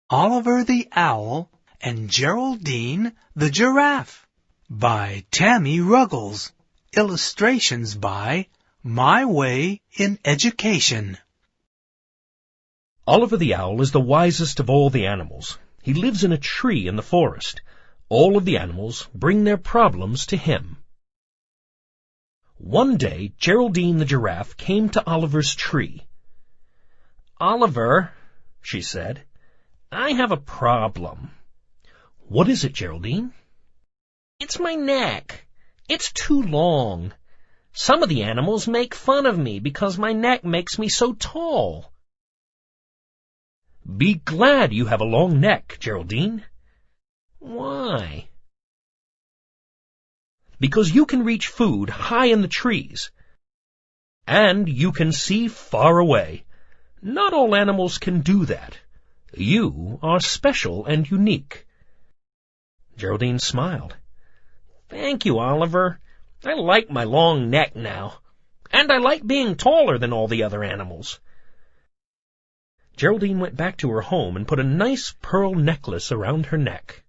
Oliver the Owl and Geraldine the Giraffe by Tammy Ruggles. Illustrations by My Way in Education. Oliver the Owl is the wisest of all the animals. He lives in a tree in the forest. All of the animals bring their problems to him. One day, Geraldine the Giraffe came to Oliver's tree. "Oliver," she said, "I have a problem." "What is it, Geraldine?" "It's my neck. It's too long. Some of the animals make fun of me because my neck makes me so tall." "Be glad you have a long neck, Geraldine." "Why?" "Because you can reach food high in the trees. And you can see far away. Not all animals can do that. You are special and unique." Geraldine smiled. "Thank you, Oliver. I like my long neck now. And I like being taller than all the other animals." Geraldine went back to her home and put a nice pearl necklace around her neck.